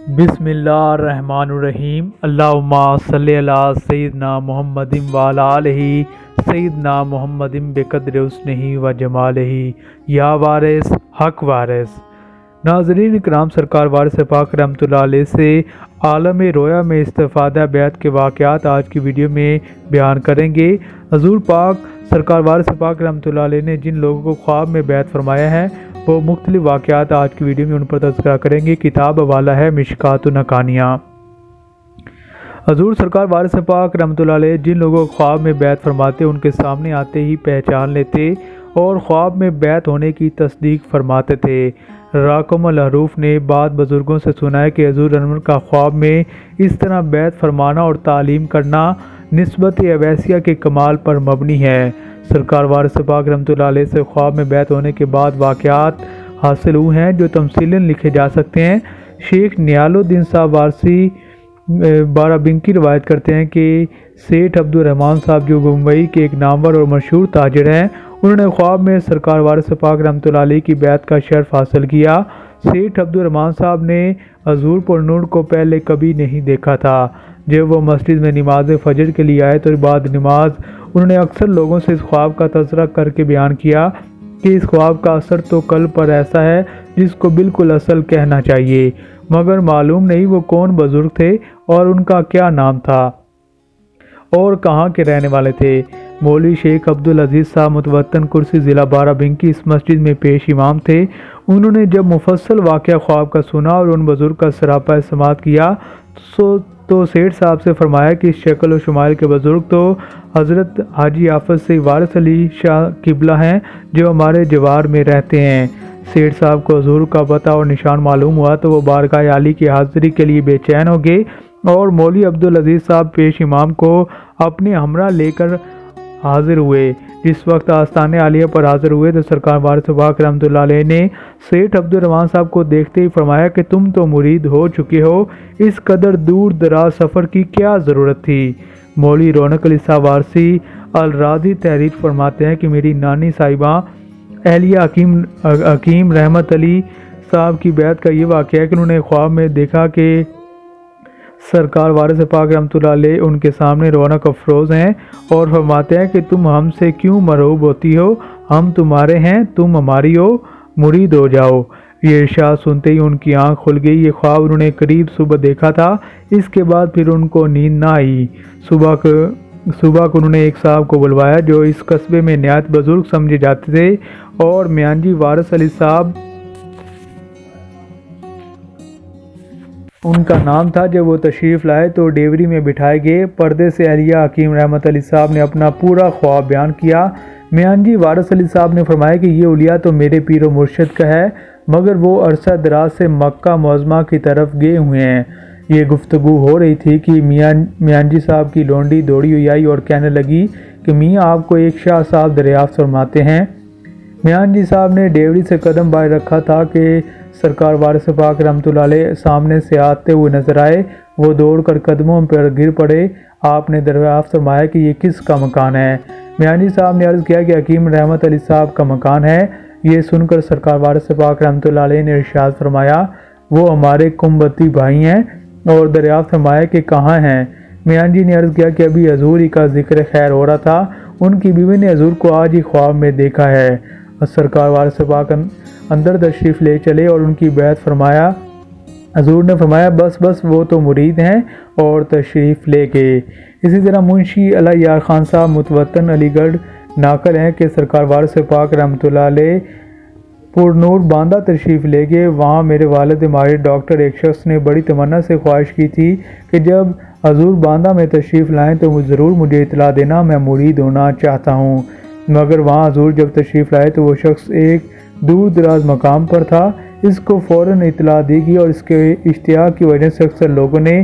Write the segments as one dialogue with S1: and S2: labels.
S1: بسم اللہ الرحمن الرحیم۔ اللہم صلی علی سیدنا محمد وعلی آلہ سیدنا محمد بقدر حسنہ و جمالہ یا وارث حق وارث۔ ناظرین اکرام، سرکار وارث پاک رحمۃ اللہ علیہ سے عالم رویا میں استفادہ بیعت کے واقعات آج کی ویڈیو میں بیان کریں گے۔ حضور پاک سرکار وارث پاک رحمۃ اللہ علیہ نے جن لوگوں کو خواب میں بیعت فرمایا ہے وہ مختلف واقعات آج کی ویڈیو میں ان پر تذکرہ کریں گے۔ کتاب حوالہ ہے مشکوٰۃ النقانیہ۔ حضور سرکار وارث پاک رحمۃ اللہ علیہ جن لوگوں کو خواب میں بیعت فرماتے ان کے سامنے آتے ہی پہچان لیتے اور خواب میں بیعت ہونے کی تصدیق فرماتے تھے۔ راکم الحروف نے بعض بزرگوں سے سنا ہے کہ حضور انور کا خواب میں اس طرح بیعت فرمانا اور تعلیم کرنا نسبت اویسیہ کے کمال پر مبنی ہے۔ سرکار وارث پاک رحمۃ اللہ علیہ سے خواب میں بیعت ہونے کے بعد واقعات حاصل ہوئے ہیں جو تمثیلاً لکھے جا سکتے ہیں۔ شیخ نیال الدین صاحب وارثی بارہ بنکی روایت کرتے ہیں کہ سیٹھ عبد الرحمن صاحب جو ممبئی کے ایک نامور اور مشہور تاجر ہیں، انہوں نے خواب میں سرکار وارث پاک رحمۃ اللہ علیہ کی بیعت کا شرف حاصل کیا۔ سیٹھ عبد الرحمن صاحب نے حضور پر نور کو پہلے کبھی نہیں دیکھا تھا۔ جب وہ مسجد میں نماز فجر کے لیے آئے تو بعد نماز انہوں نے اکثر لوگوں سے اس خواب کا تذکرہ کر کے بیان کیا کہ اس خواب کا اثر تو قلب پر ایسا ہے جس کو بالکل اصل کہنا چاہیے، مگر معلوم نہیں وہ کون بزرگ تھے اور ان کا کیا نام تھا اور کہاں کے رہنے والے تھے۔ مولوی شیخ عبدالعزیز صاحب متوطن کرسی ضلع بارہ بنکی اس مسجد میں پیش امام تھے۔ انہوں نے جب مفصل واقعہ خواب کا سنا اور ان بزرگ کا سراپا سماعت کیا تو سیٹھ صاحب سے فرمایا کہ اس شکل و شمائل کے بزرگ تو حضرت حاجی حافظ سے وارث علی شاہ قبلہ ہیں جو ہمارے جوار میں رہتے ہیں۔ سیٹھ صاحب کو حضور کا پتہ اور نشان معلوم ہوا تو وہ بارگاہ عالی کی حاضری کے لیے بے چین ہو گئے اور مولوی عبدالعزیز صاحب پیش امام کو اپنے ہمراہ لے کر حاضر ہوئے۔ جس وقت آستان عالیہ پر حاضر ہوئے تو سرکار وارث پاک رحمۃ اللہ علیہ نے سیٹھ عبد الرحمن صاحب کو دیکھتے ہی فرمایا کہ تم تو مرید ہو چکے ہو، اس قدر دور دراز سفر کی کیا ضرورت تھی۔ مولوی رونق علی صاحب وارثی الراضی تحریر فرماتے ہیں کہ میری نانی صاحبہ اہلیہ حکیم رحمت علی صاحب کی بیعت کا یہ واقعہ ہے کہ انہوں نے خواب میں دیکھا کہ سرکار وارث پاک رحمۃ اللہ علیہ ان کے سامنے رونق افروز ہیں اور فرماتے ہیں کہ تم ہم سے کیوں مرعوب ہوتی ہو، ہم تمہارے ہیں، تم ہماری ہو، مرید ہو جاؤ۔ یہ ارشاد سنتے ہی ان کی آنکھ کھل گئی۔ یہ خواب انہوں نے قریب صبح دیکھا تھا، اس کے بعد پھر ان کو نیند نہ آئی۔ صبح کو انہوں نے ایک صاحب کو بلوایا جو اس قصبے میں نہایت بزرگ سمجھے جاتے تھے اور میاں جی وارث علی صاحب ان کا نام تھا۔ جب وہ تشریف لائے تو ڈیوری میں بٹھائے گئے۔ پردے سے اہلیہ حکیم رحمت علی صاحب نے اپنا پورا خواب بیان کیا۔ میاں جی وارث علی صاحب نے فرمایا کہ یہ اولیاء تو میرے پیر و مرشد کا ہے، مگر وہ عرصہ دراز سے مکہ معظمہ کی طرف گئے ہوئے ہیں۔ یہ گفتگو ہو رہی تھی کہ میاں جی صاحب کی لونڈی دوڑی ہوئی آئی اور کہنے لگی کہ میاں آپ کو ایک شاہ صاحب دریافت فرماتے ہیں۔ میاں جی صاحب نے ڈیوری سے قدم باہر رکھا تھا کہ سرکار وارث پاک رحمۃ اللہ علیہ سامنے سے آتے ہوئے نظر آئے۔ وہ دوڑ کر قدموں پر گر پڑے۔ آپ نے دریافت فرمایا کہ یہ کس کا مکان ہے؟ میاں جی صاحب نے عرض کیا کہ حکیم رحمت علی صاحب کا مکان ہے۔ یہ سن کر سرکار وارث پاک رحمۃ اللہ علیہ نے ارشاد فرمایا وہ ہمارے کنبتی بھائی ہیں اور دریافت فرمایا کہ کہاں ہیں؟ میاں جی نے عرض کیا کہ ابھی حضور ہی کا ذکر خیر ہو رہا تھا، ان کی بیوی نے حضور کو آج ہی خواب میں دیکھا ہے۔ سرکار وارث پاک اندر تشریف لے چلے اور ان کی بیعت فرمایا۔ حضور نے فرمایا بس وہ تو مرید ہیں اور تشریف لے گئے۔ اسی طرح منشی علی یار خان صاحب متوطن علی گڑھ ناقل ہیں کہ سرکار وارث پاک رحمۃ اللہ علیہ پر نور باندہ تشریف لے گئے۔ وہاں میرے والد ماہر ڈاکٹر ایک شخص نے بڑی تمنا سے خواہش کی تھی کہ جب حضور باندہ میں تشریف لائیں تو ضرور مجھے اطلاع دینا، میں مرید ہونا چاہتا ہوں۔ مگر وہاں حضور جب تشریف لائے تو وہ شخص ایک دور دراز مقام پر تھا۔ اس کو فوراً اطلاع دی گئی اور اس کے اشتیاق کی وجہ سے اکثر لوگوں نے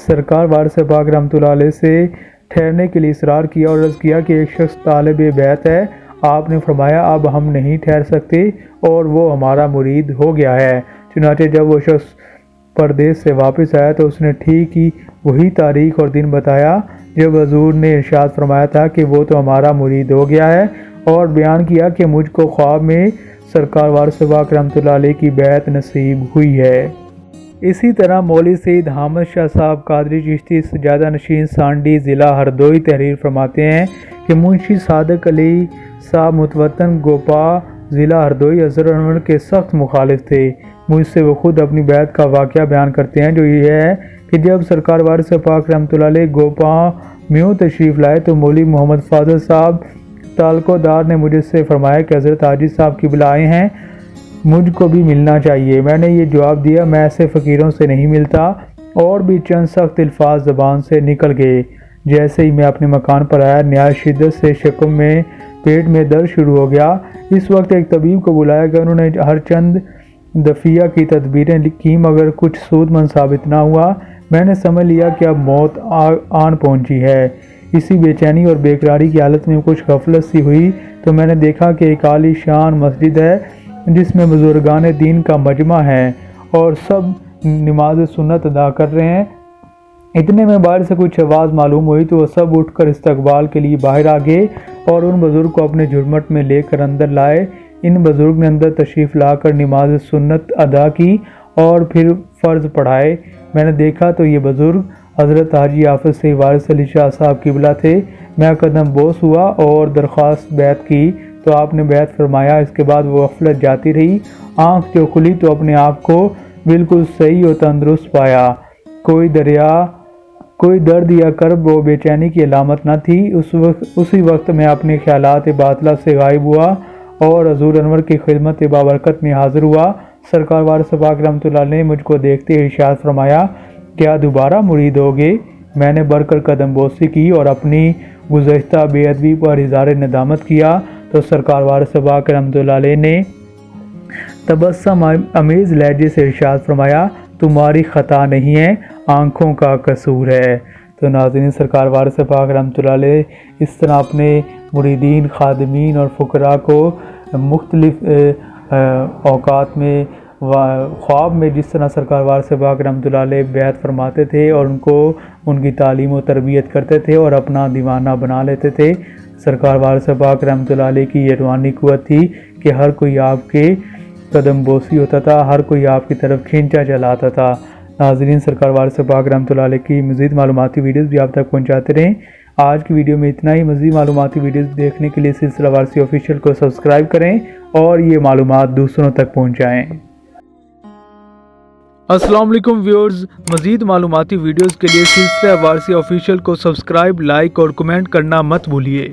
S1: سرکار وارث پاک رحمۃ اللہ علیہ سے ٹھہرنے کے لیے اصرار کیا اور عرض کیا کہ ایک شخص طالب بیعت ہے۔ آپ نے فرمایا اب ہم نہیں ٹھہر سکتے اور وہ ہمارا مرید ہو گیا ہے۔ چنانچہ جب وہ شخص پردیس سے واپس آیا تو اس نے ٹھیک ہی وہی تاریخ اور دن بتایا جب حضور نے ارشاد فرمایا تھا کہ وہ تو ہمارا مرید ہو گیا ہے، اور بیان کیا کہ مجھ کو خواب میں سرکار وارث پاک رحمۃ اللہ علیہ کی بیعت نصیب ہوئی ہے۔ اسی طرح مولوی سید حامد شاہ صاحب قادری چشتی سجادہ نشین سانڈی ضلع ہردوئی تحریر فرماتے ہیں کہ منشی صادق علی صاحب متوطن گوپا ضلع ہردوئی اظہر انور کے سخت مخالف تھے۔ مجھ سے وہ خود اپنی بیعت کا واقعہ بیان کرتے ہیں، جو یہ ہے کہ جب سرکار وارث پاک رحمۃ اللہ علیہ گوپا میوں تشریف لائے تو مولوی محمد فاضل صاحب تعلقہ دار نے مجھ سے فرمایا کہ حضرت حاجی صاحب قبلہ آئے ہیں، مجھ کو بھی ملنا چاہیے۔ میں نے یہ جواب دیا، میں ایسے فقیروں سے نہیں ملتا، اور بھی چند سخت الفاظ زبان سے نکل گئے۔ جیسے ہی میں اپنے مکان پر آیا، نہایت شدت سے شکم میں پیٹ میں درد شروع ہو گیا۔ اس وقت ایک طبیب کو بلایا گیا، انہوں نے ہر چند دفعہ کی تدبیریں کی مگر کچھ سود مند ثابت نہ ہوا۔ میں نے سمجھ لیا کہ اب موت آن پہنچی ہے۔ اسی بے چینی اور بے قراری کی حالت میں کچھ غفلت سی ہوئی تو میں نے دیکھا کہ ایک عالی شان مسجد ہے جس میں بزرگان دین کا مجمع ہے اور سب نماز سنت ادا کر رہے ہیں۔ اتنے میں باہر سے کچھ آواز معلوم ہوئی تو وہ سب اٹھ کر استقبال کے لیے باہر آ گئے اور ان بزرگ کو اپنے جھرمٹ میں لے کر اندر لائے۔ ان بزرگ نے اندر تشریف لا کر نماز سنت ادا کی اور پھر فرض پڑھائے۔ میں نے دیکھا تو یہ بزرگ حضرت حاجی حافظ سید وارث علی شاہ صاحب قبلہ تھے۔ میں قدم بوس ہوا اور درخواست بیعت کی تو آپ نے بیعت فرمایا۔ اس کے بعد وہ غفلت جاتی رہی۔ آنکھ جو کھلی تو اپنے آپ کو بالکل صحیح اور تندرست پایا۔ کوئی درد یا کرب و بے چینی کی علامت نہ تھی۔ اسی وقت میں اپنے خیالات باطلہ سے غائب ہوا اور حضور انور کی خدمت بابرکت میں حاضر ہوا۔ سرکار وارث پاک رحمۃ اللہ علیہ نے مجھ کو دیکھتے ارشاد فرمایا، کیا دوبارہ مرید ہوگے؟ میں نے بڑھ کر قدم بوسی کی اور اپنی گزشتہ بے ادبی پر اظہار ندامت کیا تو سرکار وارث پاک رحمۃ اللہ علیہ نے تبسم امیز لہجے سے ارشاد فرمایا، تمہاری خطا نہیں ہے، آنکھوں کا قصور ہے۔ تو ناظرین، سرکار وارث پاک رحمۃ اللہ علیہ اس طرح اپنے مریدین، خادمین اور فقراء کو مختلف اوقات میں خواب میں جس طرح سرکار وارث پاک رحمۃ اللہ علیہ بیعت فرماتے تھے اور ان کو ان کی تعلیم و تربیت کرتے تھے اور اپنا دیوانہ بنا لیتے تھے۔ سرکار وارث پاک رحمۃ اللہ علیہ کی یہ روحانی قوت تھی کہ ہر کوئی آپ کے قدم بوسی ہوتا تھا، ہر کوئی آپ کی طرف کھینچا چلاتا تھا۔ ناظرین، سرکار وارث پاک رحمۃ اللہ علیہ کی مزید معلوماتی ویڈیوز بھی آپ تک پہنچاتے رہیں۔ آج کی ویڈیو میں اتنا ہی۔ مزید معلوماتی ویڈیوز دیکھنے کے لیے سلسلہ وارثی آفیشیل کو سبسکرائب کریں اور یہ معلومات دوسروں تک پہنچائیں۔ السلام علیکم ویورز، مزید معلوماتی ویڈیوز کے لیے سلسلہ وارثی آفیشیل کو سبسکرائب، لائک اور کمنٹ کرنا مت بھولیے۔